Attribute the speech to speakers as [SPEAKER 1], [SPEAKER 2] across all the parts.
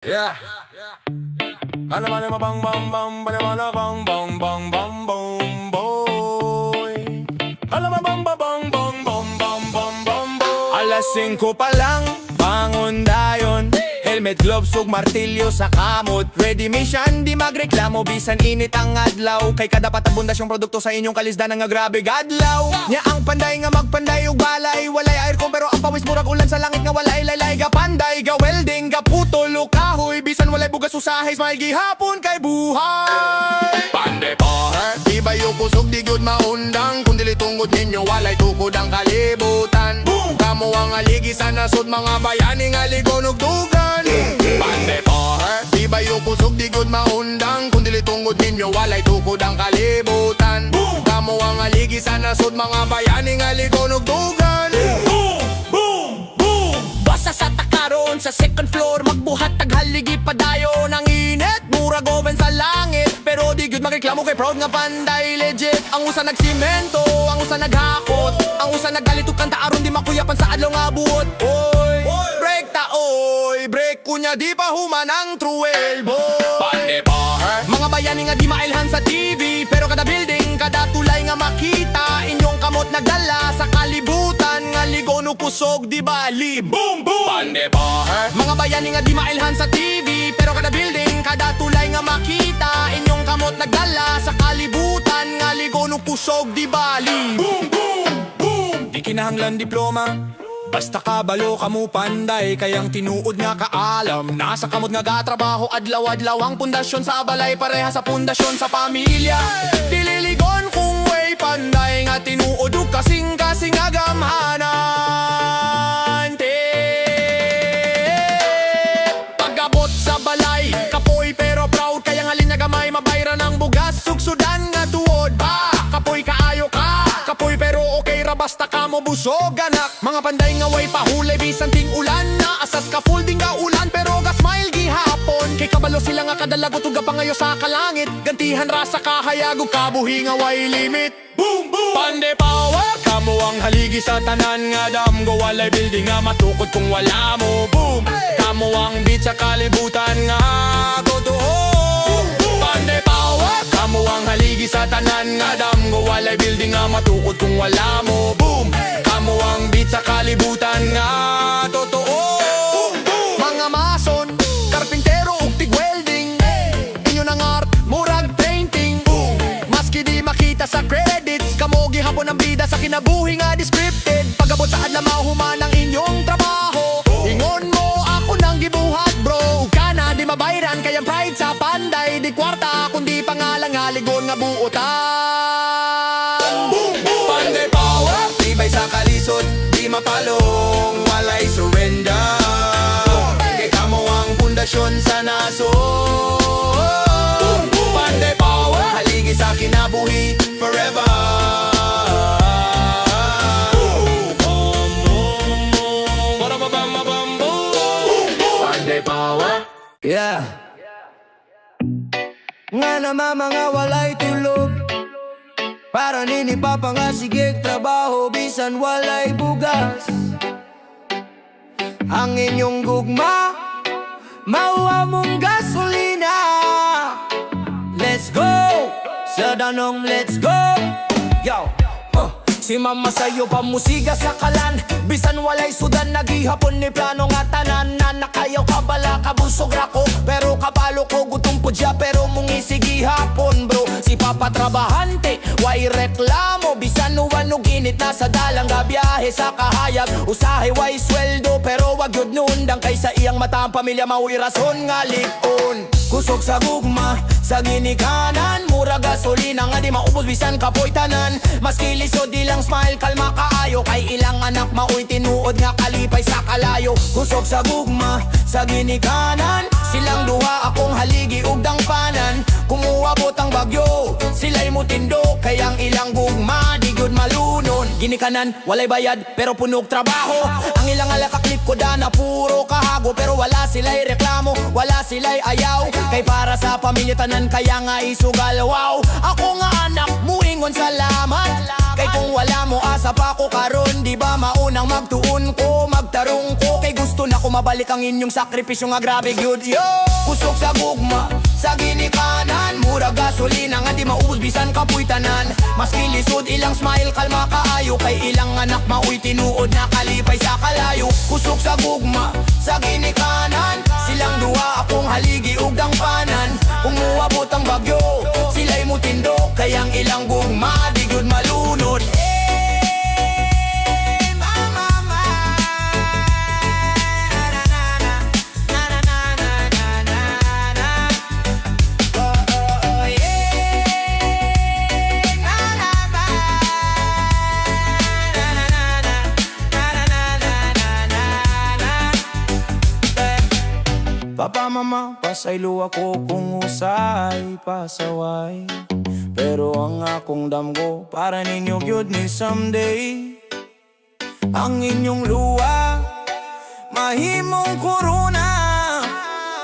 [SPEAKER 1] Yeah. Ano man yung mabang bang bang bang bang bang bang bang bang boy. Alam mo bang bang bang bang bang bang bang bang boy. Alas 5 pa lang, bangon dayon. Helmet, gloves, ug martilyo sa kamot. Ready mission, di magreklamo. Bisan init ang adlaw. Kay kada patabundasyong produkto sa inyong kalisdan nga grabe gadlaw. Nya ang panday nga magpanday ug balay. Walay aircon pero ang pawis murag ulan sa langit nga walay laylay. Ga panday, ga welding, ga putol o kahoy. Bisan walay bugas usahay, smile gihapon kay buhay. Pande po, di ba yung kusog di good maundang. Kung dili tungod ninyo walay tukod ang kalibutan. Kamo ang aligi sa nasod mga bayani nga ligon ug dugan. Pande po, di ba yung kusog di good maundang. Kung dili tungod ninyo walay tukod ang kalibutan. Kamo ang aligi sa nasod mga bayani nga ligon ug dugan. Boom, boom, boom. Basa sa takaron sa second floor, magbuhat taghaligi padayon ang init. Murag oven sa langit, pero di gyud magreklamo kay proud nga panday legit. Ang usa nagsimento, ang usa naghakot, ang usa nagalitok kanta aron di makuyapan sa adlaw nga buot. Oy, break ta oy, break kunya di pa human ang true elbow. Pande pa, mga bayani nga di mailhan sa TV, pero kada building, kada tulay nga makita, inyong kamot nagdala sa kalibutan nga ligon ug kusog di bali. Boom boom. Pande pa, mga bayani nga di mailhan sa TV, pero kada building, kada tulay nga makita, inyong kamot nagdala sa kalibutan nga ligon ug kusog di bali. Boom boom boom. Di kinahanglan diploma, basta kabalo kamo panday, kayang tinuod nga kaalam. Nasa kamot nga gatrabaho adlaw-adlaw ang pundasyon sa balay, pareha sa pundasyon sa pamilya. Dililigon kung way panday nga tinuod ug kasing-kasing nga gamhanan. Pagabot sa balay, kapoy pero proud, kaya nga linyagamay mabayra ng bugas, sugsudan nga tuod. Kapoy kaayo ka, kapoy pero okay ra basta kamo busog anak. Mga panday nga way pahulay bisan ting ulan na asas ka full ding ga ulan pero ga smile gihapon. Kay kabalo sila nga kadalagot ug pangayo sa kalangit, gantihan ra sa kahayag ug kabuhi nga way limit. Boom boom. Pande power, kamo ang haligi sa tanan nga damgo, walay building nga matukod kung wala mo. Boom, kamo ang beat sa kalibutan nga totoo. Pande power, kamo ang haligi sa tanan nga damgo, walay building nga matukod kung wala mo. Boom, kamo ang beat sa kalibutan nga totoo. Mga mason, karpintero ug tig-welding, inyo nang art, murag painting. Boom, maski di makita sa credits, kamo gihapon ang bida sa kinabuhi nga descripted. Pagabot sa adlaw mahuman ang inyong trabaho, ingon mo ako nang gibuhat bro. Ug kana di mabayran kayang pride sa panday, di kwarta kundi pangalang nga ligon nga buotan. Boom boom. Panday power, tibay sa kalisod, di mapalong, walay surrender. Kay kamo ang pundasyon sa nasod. Panday power, haligi sa kinabuhi forever. Panday power. Yeah. Nga naman mga walay tulog, para nini papa nga sige trabaho bisan walay bugas. Ang inyong gugma mauwa mong gasolina. Let's go sa danong, let's go. Yo, si mama sayo pa musiga sa kalan, bisan walay sudan nagihapon ni plano nga tanan. Na nakayaw kabala kabusog rako, pero kabalo ko gutom po dya, pero mong isigi hapon bro. Si papa trabahante, way reklamo, bisan uwan ug init na sa dalang gabiyahe sa kahayag. Usahay way sweldo, pero wag yun nundang, kaysa iyang mata ang pamilya mauwi rason nga likon. Kusog sa gugma, sa ginikanan, mura gasolina nga di maubos bisan kapoy tanan. Maski lisod di lang smile, kalma kaayo, kay ilang anak mauwi tinuod nga kalipay sa kalayo. Kusog sa gugma, sa ginikanan, silang duha akong haligi ug dangpanan. Kumuha botang bagyo, sila'y mutindo, kayang ilang gugma di gyud malunon. Ginikanan, walay bayad, pero punog trabaho. Ang ilang alakaklip ko na puro kahago, pero wala sila'y reklamo, wala sila'y ayaw. Kay para sa pamilya tanan, kaya nga isugal wow. Ako nga anak, muingon salamat. Kay kung wala mo asa pa ko karon, di ba maunang magtuon ko, magtarong ko. Kay gusto
[SPEAKER 2] Dito na ko mabalik ang inyong sakripisyo nga grabe gyud. Yo, kusog sa gugma, sa ginikanan, mura gasolina nga di maubos bisan kapoy tanan. Maski lisod ilang smile kalma kaayo, kay ilang anak mauy tinuod na kalipay sa kalayo. Kusog sa gugma, sa ginikanan, silang duha akong haligi ug dangpanan. Kung muabot ang bagyo, sila'y mutindok, kayang ilang gugma di gyud malunod.
[SPEAKER 1] Papa, mama, pasaylo ako kung usay pasaway. Pero ang akong damgo para ninyo gyud ni someday. Ang inyong luwa mahimong korona,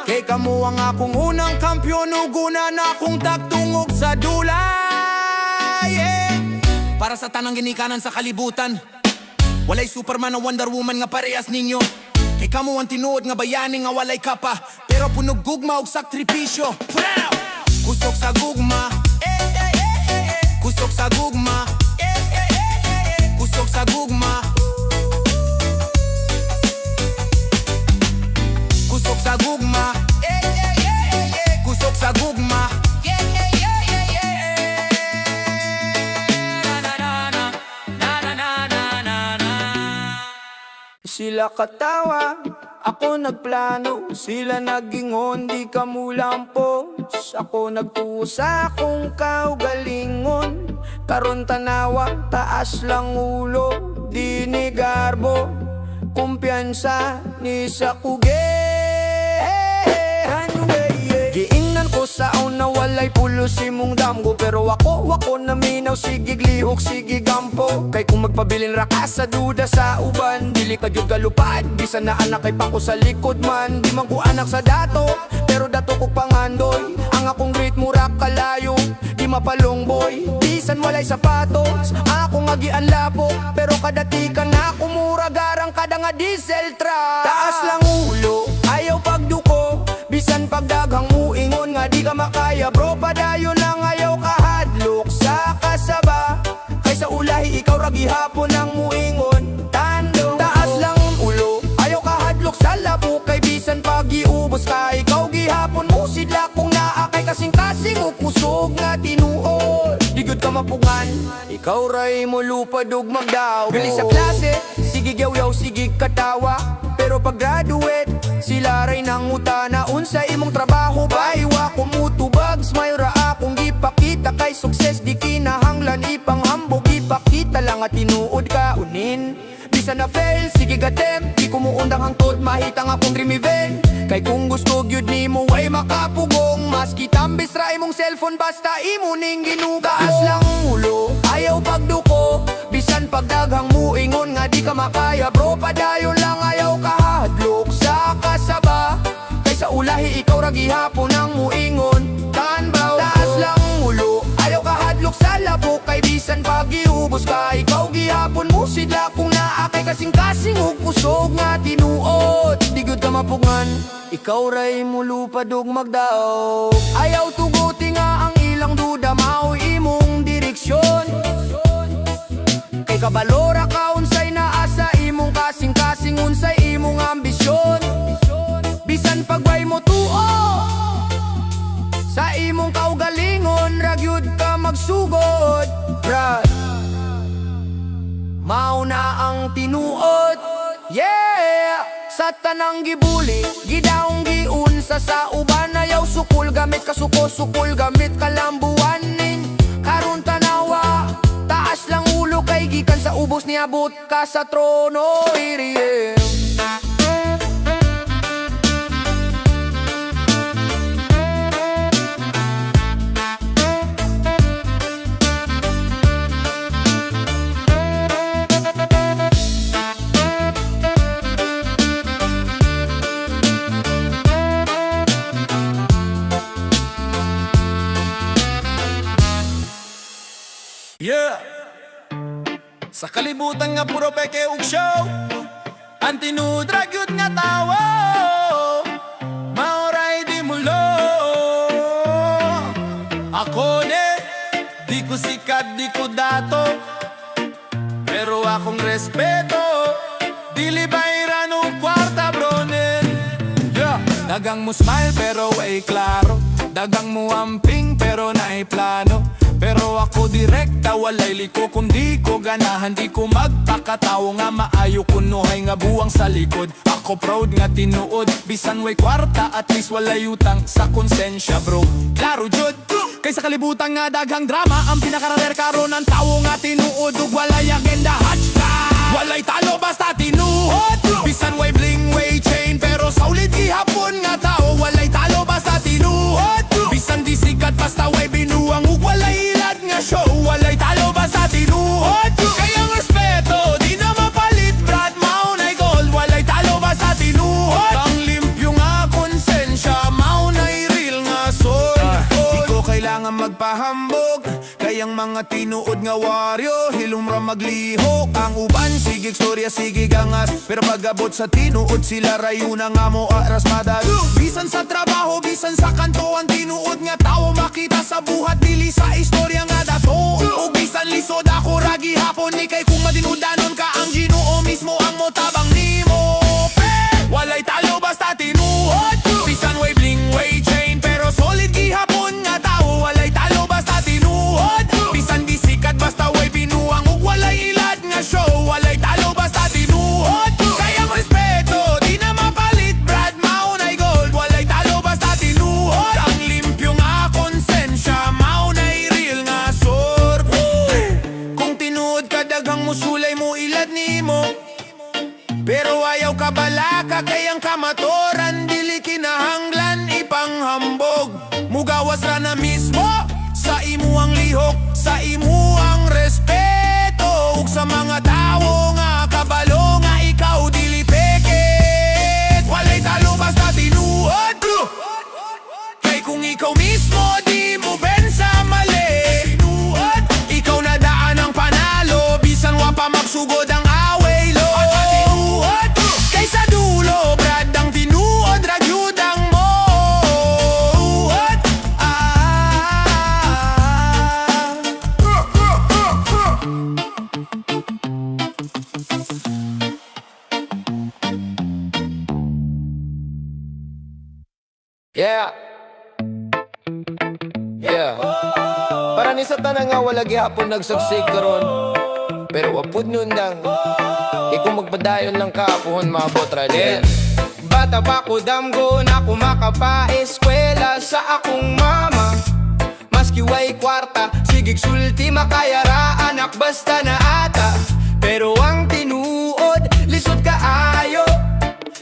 [SPEAKER 1] kay kamo ang akong unang kampyon ug una na akong tagtungog sa dula. Yeah.
[SPEAKER 2] Para sa tanang ginikanan sa kalibutan, walay Superman o Wonder Woman nga parehas ninyo. Kay kamo ang tinuod nga bayani nga walay kapa, pero punog gugma og sakripisyo. Kusog sa gugma, kusog sa gugma, kusog sa gugma, kusog sa gugma, kusog sa gugma.
[SPEAKER 1] Sila katawa, ako nagplano. Sila nagingon, di kamulampos. Ako nagtusa kung kaugalingon. Karon tanawa, taas lang ulo. Di ni garbo, kumpiyansa ni sa kugehan. Giingnan ko sa una walay pulo si mong damgo, pero wako naminaw sigig lihok sigig gampo. Kay kung magpabilin ra ka sa duda sa uban, dili ka jud galupad, bisan na anak kay pako sa likod man. Di man ko anak sa dato, pero dato ko pangandoy. Ang akong great mura kalayo, di mapalong boy. Bisan walay sapatos, ako nga gianlapo, pero kadati ka na kumura garang kada nga diesel truck. Taas lang ulo, ayaw pagduko, bisan pagdaghang muingon nga di ka makaya. Bro, padayon lang ayaw kahadlok sa kasaba, kay sa ulahi ikaw ra gihapon ang muingon. Tandong taas lang ulo, ayaw kahadlok sa labo, kay bisan pag-iubos ka ikaw gihapon mo sidla. Kung naa kay kasing-kasing o kusog nga tinuod, di gud ka mapungan, ikaw ray mo lupad ug magdaw. Gali sa klase, sige yaw-yaw, sige katawa, pero pag graduate, sila ray nangutana. Unsa imong trabaho ba? Iwa ko mutubag, smile ra akong gipakita. Kay sukses di kinahanglan ipanghambog, ipakita lang at tinuod ka unin. Bisan na fail, sige gatem, di ko muundang hangtod, mahitang akong dream event. Kay kung gusto gyud nimo ay makapugong, maski tambis ra imong cellphone basta imo ning ginugaas lang ulo, ayaw pagduko, bisan pagdaghang muingon nga di ka makaya. Bro, padayon lang ayaw kahadlok sa kasaba, kay sa ulahi ikaw ra gihapon ang muingon. Tanbaw, taas lang ulo, ayaw kahadlok sa labo, kay bisan pag-iubos ka ikaw gihapon mo sidla. Kung naa kay kasing-kasing ug kusog nga tinuod, di gud ka mapungan, ikaw ray mo lupad ug magdaog. Ayaw tuguti nga ang ilang duda, mao imong direksyon, kay kabalora ka unsay naa sa imong kasing-kasing, unsay imong ambisyon. Bisan pagway mo tuo sa imong kaugalingon, ra gyud ka magsugod, brad. Mao na ang tinuod, yeah. Sa tanang gibuli, gidaong giunsa sa uban, ayaw sukul gamit kasuko, sukul gamit kalambuanin. Karon tanawa, taas lang ulo, kay gikan sa ubos niabot ka sa trono, iriem. Yeah. Sa kalibutan nga puro peke ug show, Ang tinudrag yun nga tawo, maoray di mulo. Ako ne, di ko sikat, di ko dato, pero akong respeto. Dili bayran o kwarta bronen, yeah. Dagang mo smile pero ay klaro, dagang mo amping pero naay plano. Pero ako direkta, walay liko kundi ko ganahan. Di ko magpakatawo nga maayo kunuhay nga buwang sa likod. Ako proud nga tinuod, bisan way kwarta, at least walay utang sa konsensya bro. Klaro jud, kaysa kalibutan nga daghang drama, ang pinakararer karon ang tawo nga tinuod. Ug walay agenda hashtag, walay talo basta tinuod. Bisan way bling, way chain, pero solid gihapon nga tao. Walay talo basta tinuod. Bisan di sikat basta way binuang, ug walay ilad nga show. Walay talo basta tinuod. Kayang respeto, di na mapalit brad, maunay gold. Walay talo basta tinuod. Ang limpyo nga konsensya, maunay real nga soul. Di ko kailangan magpahambog, kayang mga tinuod nga waryo, hilumra maglihok. Ang uban, sige storya, sige gangas, pero pag-abot sa tinuod, sila rayo na nga mo aras madag. Bisan sa trabaho, bisan sa kanto, ang tinuod nga tao makita sa buhat, dili sa istorya nga dato. O bisan lisod ako ragi hapon, ni kay kung madinudanon ka, ang Ginoo mismo ang motabang nimo. Walay talo basta tinuod. Bisan way bling, way chain, pero solid gihapon nga tao. Walay talo basta tinuod. Bisan di sikat basta way binuang, ug walay ilad nga show. Walay talo basta tinuod. Kayang respeto, di na mapalit brad, maunay gold. Walay talo basta tinuod. Ang limpyo nga konsensya, maunay real nga sort. Kung tinuod ka daghang musulay mo ilad nimo, pero ayaw ka balaka, kayang kamatoran, dili kinahanglan ipanghambog. Mugawas ra na mismo sa imo ang lihok, sa imo ang respeto. Ug sa mga tawo nga kabalo nga ikaw dili peket. Walay talo basta tinuod. Kay kung ikaw mismo di mo bensa mali, tinuod. Ikaw na daan ang panalo, bisan wa pa magsugod ang away lo. Kaysa dulo, brad, ang tinuod, ragyudang mo. Yeah. Yeah. Para ni sa tanan nga wala gihapon nagsuksik karon, pero wapud nun lang. Kung magpadayon lang ka, puhon maabot ra din. Bata pa ko damgo na kumakapaeskwela sa akong mama. Maski way kwarta, sigig sulti makayara, anak basta na ata. Pero ang tinuod, lisod kaayo.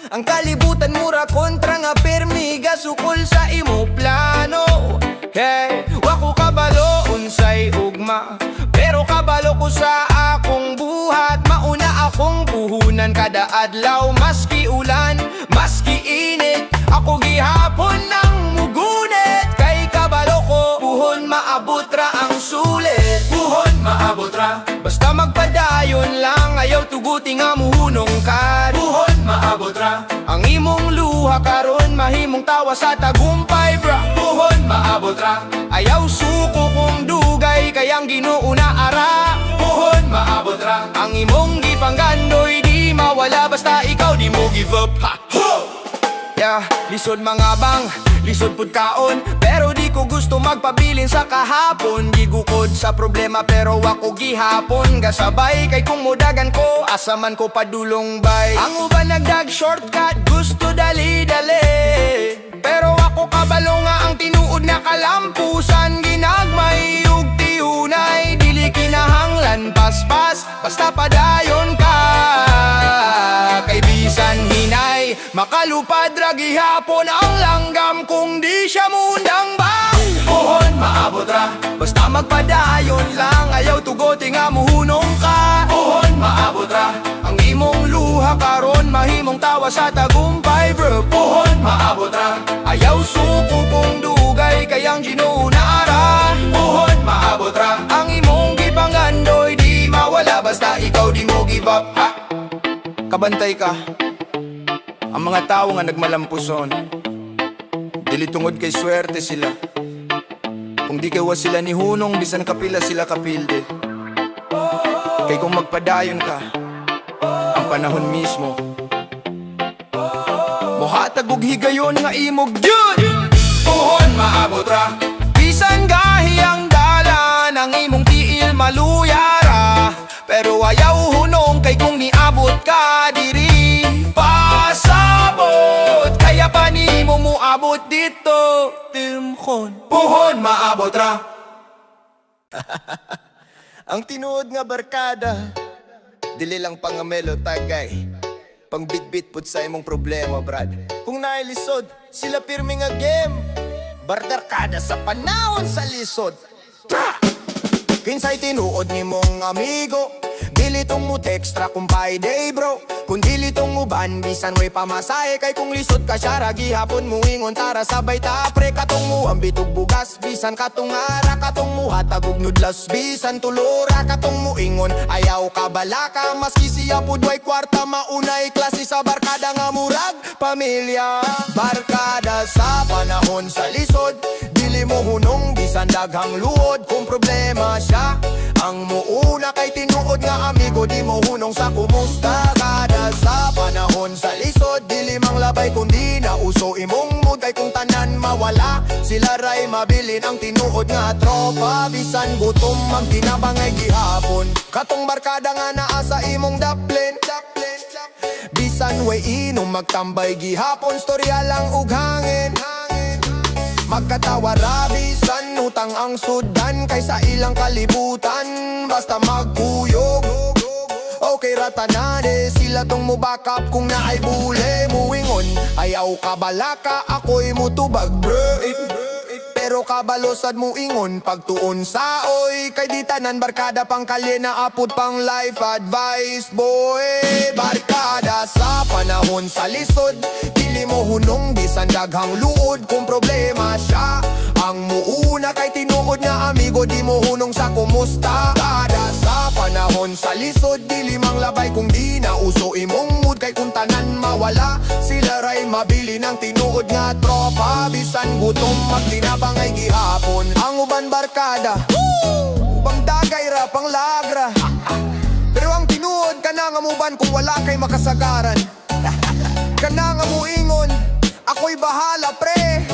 [SPEAKER 1] Ang kalibutan mura kontra nga permiga, sukol sa imo plano. Hey, wako kabalo unsay ugma, pero kabalo ko sa akong buhat. Mauna akong puhunan kada adlaw, maski ulan, maski init. Ako gihapon ng mugunit, kay kabalo ko puhon maabot ra ang sulit. Puhon maabot ra, basta magpadayon lang, ayaw tuguti nga muhunong ka. Puhon maabot ra, ang imong luha karon mahimong tawa sa tagumpay bra. Puhon maabot ra, ayaw suko kong dugay, kayang Ginoo na ara. Puhon maabot ra, ang imong gipanggandoy di mawala, basta ikaw di mo give up. Ha! Ho! Yeah, lisod mga bang, lisod pud kaon, pero di ko gusto magpabilin sa kahapon. Gigukod sa problema pero ako gihapon, gasabay kay kung mudagan ko, asaman ko padulong bay. Ang uban nagdag shortcut, gusto dali-dali, pero ako kabalo nga ang tinuod na kalampusan. Ginagmay ug tihunay, dili kinahanglan paspas, basta padayon ka. Kay bisan hinay, makalupad ra gihapon ang langgam kung di siya mundang ba. Puhon maabot ra, basta magpadayon lang, ayaw tugoti nga muhunong ka. Puhon maabot ra, ang imong luha karon mahimong tawa sa tagumpay bro. Puhon maabot ra, ayaw suko kung dugay, kayang Ginoo na ara. Puhon maabot ra, ang imong gipanggandoy di mawala, basta ikaw di mo give up. Ha?
[SPEAKER 2] Kabantay ka. Ang mga tao nga nagmalampuson, dili tungod kay swerte sila. Kung di kawa sila ni hunong, bisan kapila sila kapilde. Kay kung magpadayon ka, ang panahon mismo mohatag og higayon nga imog gyud. Puhon maabot ra, bisan gahiyang dalan ang imong tiil maluyara. Pero ayaw hunong kay kung niabot ka diri pasabot, kaya pa nimo muabot dito. Timkon puhon maabot ra. Ang tinuod nga barkada, dili lang pangamelo tagay, pang bitbit pud sa imong problema brad. Kung nailisod, sila pirmi nga game, barkada sa panahon sa lisod. Kinsay tinuod ni mong amigo, dili tong mo textra kung payday bro. Kung dili tong uban, bisan way pamasahe. Kay kung lisod ka siya, ragi hapon mo ingon tara sabay ta pre. Katong mo ang bitog bugas, bisan katong ara. Katong mo hatagog nudlas, bisan tulora. Katong mo ingon, ayaw ka balaka. Maski siya pud way kwarta, maunay klase sa barkada nga murag pamilya. Barkada sa panahon sa lisod, dili mo hunong bisan daghang luod. Kung problema siya, ang muuna kay tinuod nga amigo, di mo hunong sa kumusta. Kada sa panahon sa lisod, dili mang labay kundi na uso imong mood. Kay kung tanan mawala, sila ray mabilin ang tinuod nga tropa. Bisan gutom magtinabangay gihapon, katong barkada nga naa sa imong daplin. Bisan way inom magtambay gihapon, storya lang ug hangin. Magkatawa rabisan, utang ang sudan kaysa ilang kalibutan. Basta magkuyog, okay ratanade, sila tong mubakap kung naay bule. Muingon, ayaw ka balaka, ako'y mutubag bro. Pero kabalosad mo ingon, pagtuon sa oy. Kay di tanan barkada pang kalye na apod pang life advice boy. Barkada sa panahon sa lisod, dili mo hunong bisan daghang luod. Kung problema siya, ang muuna kay tinuod nga amigo, di mo hunong sa kumusta. Kada sa panahon sa lisod, dili mang labay kung di na uso imong mood. Kay kung tanan mawala, sila ray mabili ng tinuod nga tropa. Bisan gutom magtinabang ay gihapon. Ang uban barkada, ubang dagay ra pang lagra. Pero ang tinuod kana nga muban kung wala kay makasagaran. Kana nga muingon, ako'y bahala pre.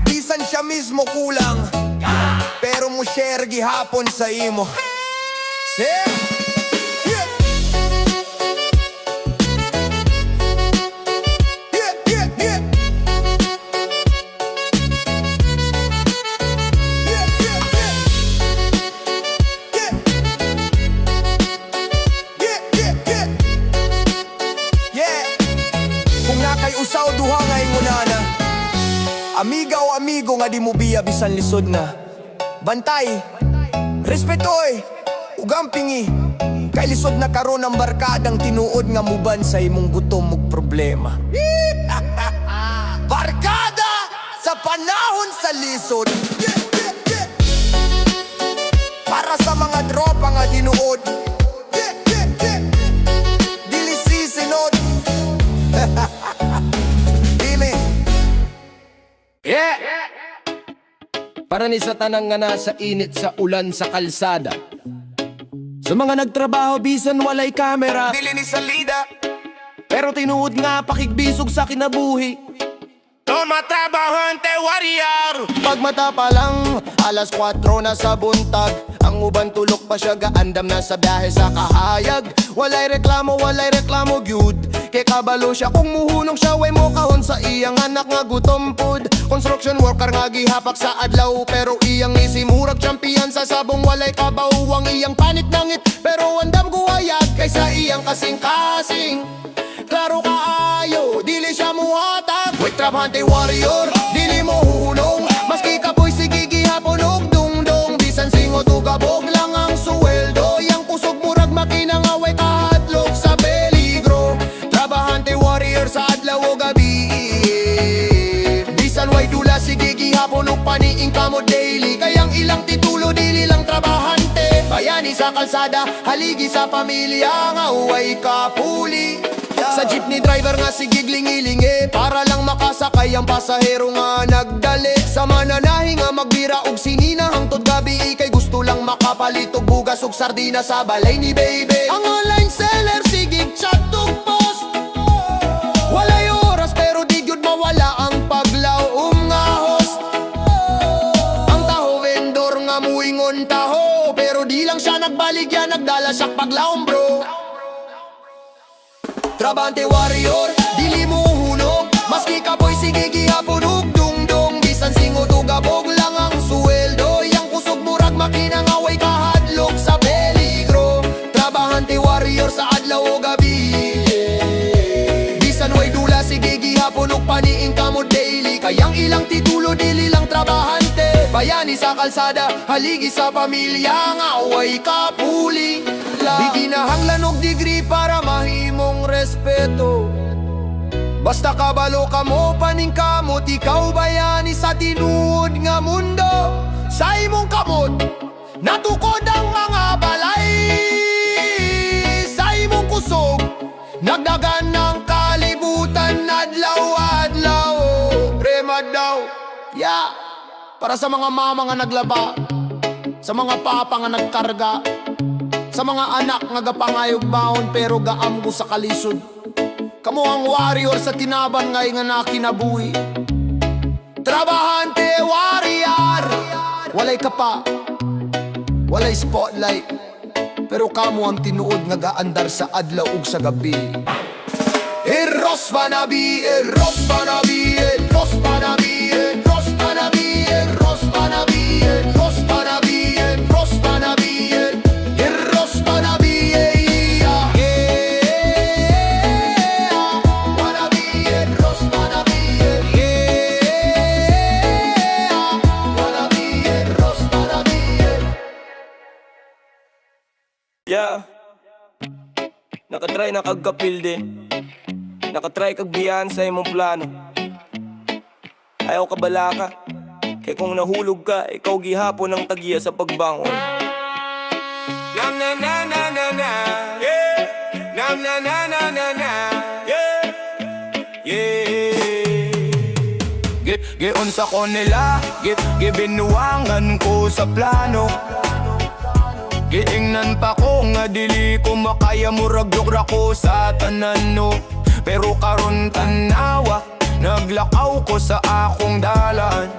[SPEAKER 2] Bisan siya mismo kulang, pero mo share gihapon sa imo. Kay usaw duha nga ingunana, amiga o amigo nga di mo biya bisan lisod na. Bantay, respetoy, ugampingi. Kay lisod na karon ang barkadang tinuod nga muban sa imong gutom ug problema. Barkada sa panahon sa lisod, para sa mga tropa nga tinuod, dili sisinod.
[SPEAKER 3] Yeah! Para ni sa tanang nga nasa init sa ulan sa kalsada, sa mga nagtrabaho bisan walay kamera,
[SPEAKER 2] Dili ni salida,
[SPEAKER 3] pero tinuod nga pakigbisog sa kinabuhi.
[SPEAKER 1] Tumatrabahante warrior.
[SPEAKER 2] pag mata pa lang, alas 4 na sa buntag. Ang uban tulok pa siya, gaandam na sa biyahe sa kahayag. Walay reklamo gyud. Kay kabalo siya kung muhunong siya, way mo kahon sa iyang anak nga gutom pod. Construction worker nga gihapak sa adlaw, pero iyang isimurag champion sa sabong walay kabaw. Ang iyang panit nangit, pero andam guwayag kaysa iyang kasing-kasing. Klaro kaayo, dili siya muhatag. Wait, trabahante warrior, dili mo hunong. Maski kapoy sige gihapon og dungdong. Bisan singot o gabog lang ang suweldo. Yang kusog murag makina nga way kahatlog sa peligro. Trabahante warrior sa adlaw o gabi. Bisan way dula sige gihapon og paniing kamo daily. Kayang ilang titulo dili lang trabahante. Bayani sa kalsada, haligi sa pamilya nga uway kapuli. Sa jeepney driver nga sige glingi-lingi, para lang makasakay ang pasahero nga nagdali. Sa mananahi nga magbira og sinina, hangtod gabi kay gusto lang makapalit og bugas og sardina sa balay ni baby. Ang online seller sige chat og post, walay oras pero di gyud mawala ang paglaom nga host. Ang taho vendor nga muingon taho, pero di lang siya nagbaligya, nagdala siya paglaom bro. Trabante warrior, dili mo hunog, maski kapoy sige gihapon og dungdong. Bisan singot o gabog lang ang suweldo, yang kusog murag makina nga way kahadlok sa peligro. Trabahante warrior sa adlaw o gabi, bisan way dula sige gihapon og paniing kamo daily. Kayang ilang titulo dili lang trabahante, bayani sa kalsada, haligi sa pamilya nga way kapuli. Di ginahanglan og degree para mahimong respeto, basta kabalo ka mo paning kamot, ikaw bayani sa tinuod nga mundo. Sa imong kamot natukod ang mga balay, sa imong kusog nagdagan ng kalibutan. Adlaw-adlaw remad daw, yeah. Para sa mga mama nga naglaba, sa mga papa nga nagkarga, sa mga anak nga gapangayog baon pero gaamgo sa kalisod. Kamo ang warrior sa tinaban ngay nga nakinabuhi. Trabahante warrior, walay kapa, walay spotlight, pero kamo ang tinuod nga gaandar sa adlaw ug sa gabi. Eros panabi, eros panabi, eros panabi, eros panabi, eros panabi, eros panabi, eros panabi, eros panabi, yeah. Panabi, eros panabi, yeah. Panabi, eros panabi.
[SPEAKER 4] Yeah. Nakatry na kagkapilde, nakatry kag biyahan sa imong plano. Ayaw ka balaka, kay kung nahulog ka, ikaw gihapon ang tagiya sa pagbangon. Nam na na na na na, yeah. Nam na na na na na, yeah. Yeah. Giun sa ko nila, gibinuwangan ko sa plano. Giingnan pa ko nga dili ko makaya, murag yukra ko sa tanan no. Pero karon tanawa, naglakaw ko sa akong dalan.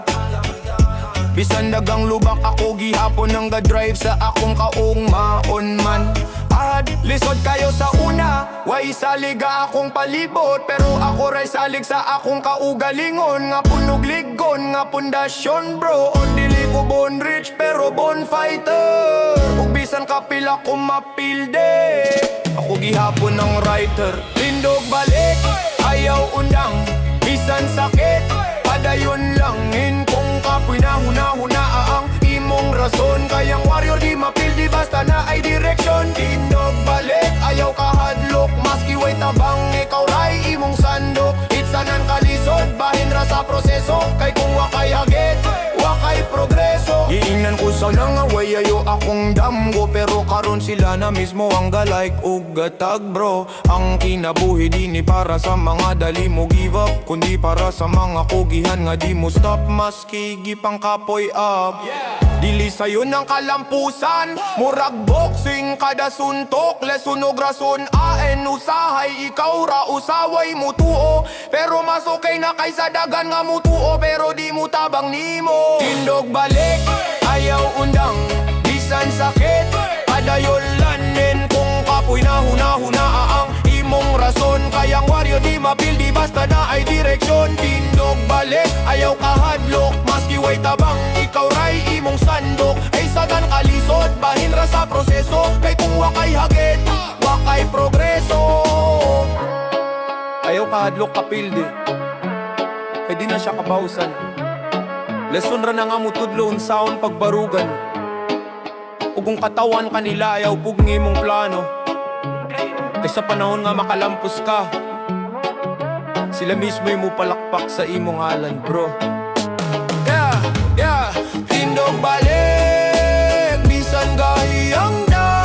[SPEAKER 4] Bisan dagang lubak ako gihapon nang ga-drive sa akong kaugmaon man. Lisod kayo sa una, way saliga akong palibot, pero ako ray salig sa akong kaugalingon. Nga punog ligon, nga pundasyon bro. O dili ko born rich pero born fighter. Ug bisan kapila ko mapilde, ako gihapon ng writer. Tindog balik, ayaw undang, bisan sakit, padayon langin kung kapoy na huna-huna ang imong rason. Kayang warrior di mapildi basta na ay direksyon. Tindog balik, ayaw kahadlok, maski way tabang ikaw ray imong sandok. Itsanan kalisod, bahin ra sa proseso, kay kung wakay hagit, wakay progreso. Giingnan ko sa nangaway ayo akong damgo, pero karon sila na mismo ang galayk ug gatag bro. Ang kinabuhi di ni para sa mga dali mo give up, kundi para sa mga kugihan nga di mo stop, maski gipang kapoy up. Dili sayo ng kalampusan, murag boxing kada suntok, lesunog rason aen usahay, ikaw ra usaway mo tuo. Pero mas okay na kaysa dagan nga mutuo, pero di mo tabang nimo. Tindog balik, ayaw undang, bisan sakit, padayon lanin kung kapoy na huna-huna ang imong rason. Kayang warrior di mapildi basta na ay direksyon. Tindog balik, ayaw kahadlok, maski way tabang ikaw ray imong sandok. Ay sagan kalisod, bahin ra sa proseso, kay kung wakay hagit, wakay progreso. Ayaw kahadlok kapildi, kay di na siya kabawsan. Leson ra na nga mutudlo unsaon pagbarugan. Ug kung katawan kanila ayaw pugni mong plano, kay sa panahon nga makalampos ka, sila mismo'y mo palakpak sa imong halan bro. Yeah, yeah. Tindog balik, bisan gahiyang da,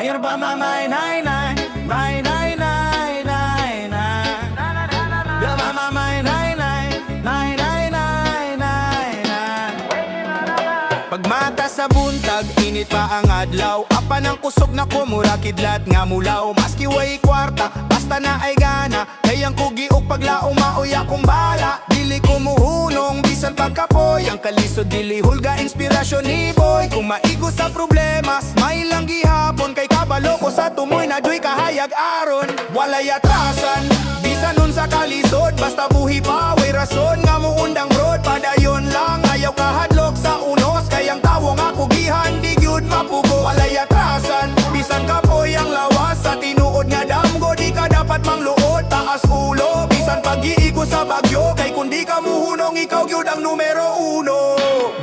[SPEAKER 4] Ayer ba mamay nay nay, nay nay nay nay nay. Ya ba mamay nay nay, nay nay nay nay nay. Pagmata sa buntag, init pa ang adlaw. Apa ng kusog na kumura, kidlat nga mulaw. Maski way kwarta, basta na ay gana. Kayang kugi og paglaong maoy akong bala. Dili ko muhunong, bisan pagkapoy. Ang kalisod dili hulga, inspirasyon ni boy. Kung maigo sa problema, smile lang gihapon. Kay kabalo ko sa tumoy na joy kahayag aron. Walay atrasan, bisan nun sa kalisod. Basta buhi pa, way rason nga muundang road. Padayon lang, ayaw kahadlok sa unos. Kayang tawo nga kugihan, di gyud mapugo. Walay atrasan, bisan kapoy ang lawas. Sa tinuod nga damgo, di ka dapat mangluod. Taas ulo, bisan pag-iigo sa bagyo. Kay kundi ka muhunong, ikaw gyud ang numero uno.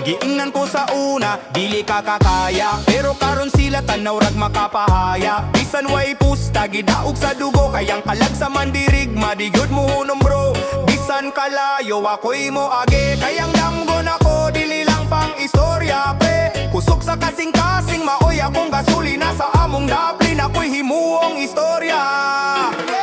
[SPEAKER 4] Giingnan ko sa una, dili ka kakaya. Pero karon sila tanaw rag makapahaya. Bisan way pusta, gidaog sa dugo. Kayang kalag sa mandirigma, di gyud muhunong bro. Bisan kalayo, ako'y mo age. Kayang damgo na ko, dili lang pang istorya pre. Kusog sa kasing-kasing, maoy akong gasolina. Sa among daplin, ako'y himuong istorya.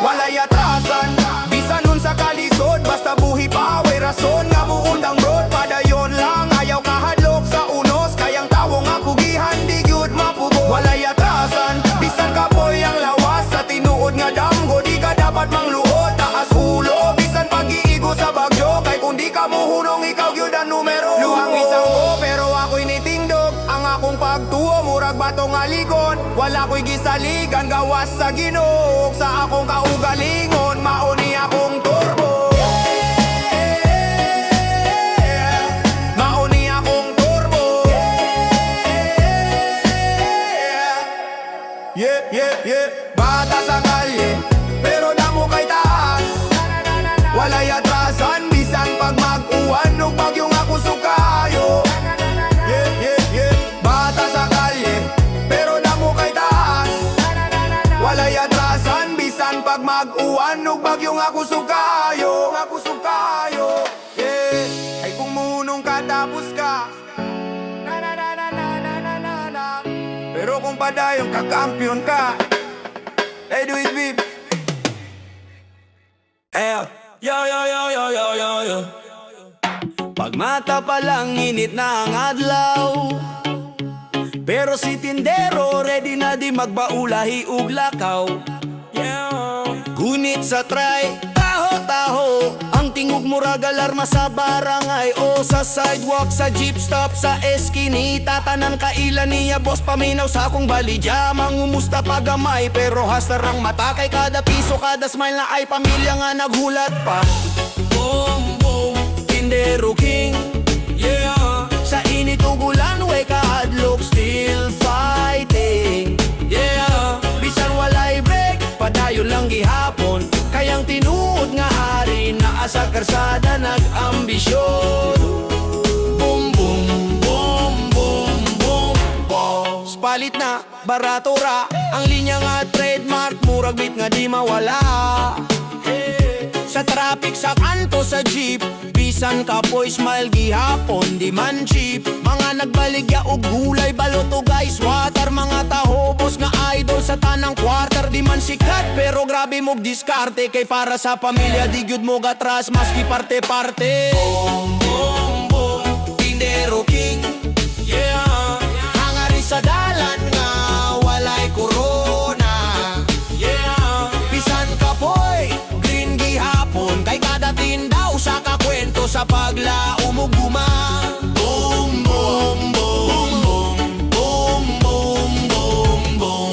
[SPEAKER 4] Walay atrasan, bisan nun sa kalisod. Basta buhi pa, way rason nga muundang road. Padayon lang, ayaw kahadlok sa unos. Kayang tawo nga kugihan, di gyud mapugo. Walay atrasan, bisan kapoy ang lawas. Sa tinuod nga damgo, di ka dapat mangluod. Taas ulo, bisan pag-iigo sa bagyo. Kay kung di ka muhunong, ikaw gyud ang numero. Luhang isang ko, pero ako'y nitingdog. Ang akong pagtuo, murag batong aligon. Wala ko'y gisaligan, gawas sa Ginoo. Sa akong kaugalingon, mauni akong turbo. Mauni akong turbo. Yeah, yeah, yeah. Bata sa kalye, pero damo kay taas. Walay atrasan, bisan pag mag-uwan. Nung bagyong ako sukayo. Yeah, yeah, yeah. Bata sa kalye, pero damo kay taas. Walay atrasan, bisan pag mag-uwan. Nung bagyong ako sukayo. Ako sukayo. Yeah. Ay kung munong ka, tapos ka. Na na na na na na na na na. Pero kung padayong kakampiyon ka, hey, do it, babe.
[SPEAKER 2] Yo, yo, yo, yo, yo, yo, yo. Pagmata pa lang init na ang adlaw. Pero si tindero ready na di magbaulahi ug lakaw. Gunit sa try, taho-taho. Ang tingog murag alarma sa barangay. O sa sidewalk, sa jeep stop, sa eskinita. Tanan kailan niya boss paminaw sa akong balidya. Mangumusta pagamay pero hasarang mata. Kay kada piso, kada smile na ay pamilya nga naghulat pa. Boom, boom, tindero king. Yeah, sa init ug ulan, way kahadlok still fighting. Yeah, bisan walay break, padayon lang gihapon. Kayang tinuod nga hari na asa karsada nag-ambisyon. Boom, boom, boom, boom, boom, boom. Palit na, barato ra. Ang linya nga trademark, murag bit nga di mawala. Sa traffic, sa kanto, sa jeep, bisan kapoy smile gihapon, di man cheap. Mga nagbaligya og gulay, baloto guys, water. Mga tahobos nga idol sa tanang quarter. Di man sikat, pero grabe mog diskarte. Kay para sa pamilya, di gyud mo gatras, maski parte-parte. Boom, boom, boom, tindero king. Yeah, hangari sa dalan nga, walay corona. Yeah, bisan kapoy, green gihapon. Kay kada tindaw sa kakwento sa paglaumuguma. Boom, boom, boom, boom, boom, boom, boom, boom.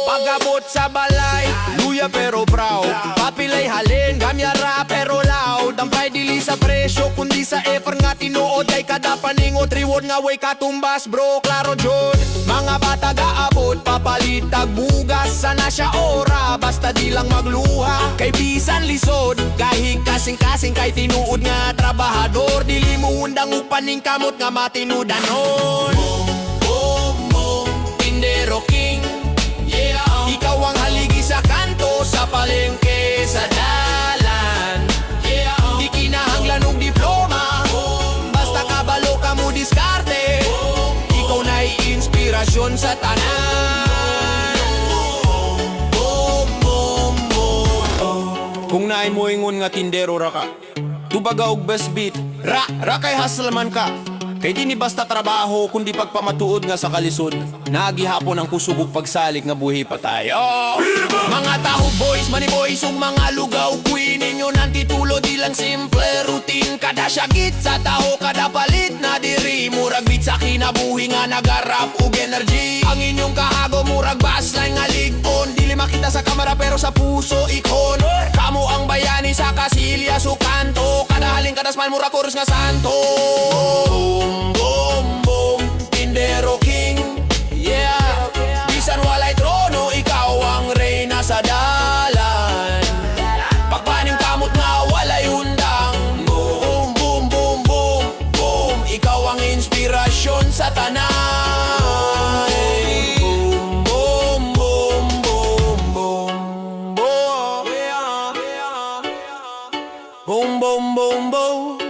[SPEAKER 2] Pagabot sa balay, luya pero proud. Papilay halin, gamyara pero loud. Ang pay dili sa presyo, kundi sa effort nga tinuod. Kay kada paningot, reward nga way katumbas bro, klaro jod. Mga bata gaabot, papalit bugas. Sana siya ora, basta di lang magluha. Kay bisan lisod, kahig kasing-kasing. Kay tinuod nga trabahador, dili mo undang upaning kamot nga matinudanon. Boom, boom, boom, tindero king. Yeah, ikaw ang haligi sa kanto, sa palengke, sa dalan. Yeah, di kinahanglan og diploma. Basta kabalo ka mo diskarte. Ikaw na'y inspirasyon sa tanan.
[SPEAKER 1] Kung naay mo ingon nga tindero ra ka, tubaga og best beat, ra kay hustle man ka. Kay di ni basta trabaho kundi pagpamatuod nga sa kalisod. Nagihapon ang kusubog pagsalik nga buhi pa tayo. Mga taho boys, money boys ug mga lugaw queen, inyo nang titulo di lang simple routine. Kada syagit sa taho, kada palit na diri, murag beat sa kinabuhi nga nagarap ug energy. Ang inyong kahago murag baseline nga ligon, dili makita sa kamera pero sa puso ikon. Kamo ang bayani sa kasilya sukanto, kada halin kada smile murag chorus nga santo. Boom, boom, boom, Tindero King, yeah. Bisan walay trono, ikaw ang reyna sa dalan. Pagpaning kamot nga walay undang. Boom, boom, boom, boom, boom, ikaw ang inspirasyon sa tanan. Boom, boom, boom, boom, boom, boom, boom, boom, boom.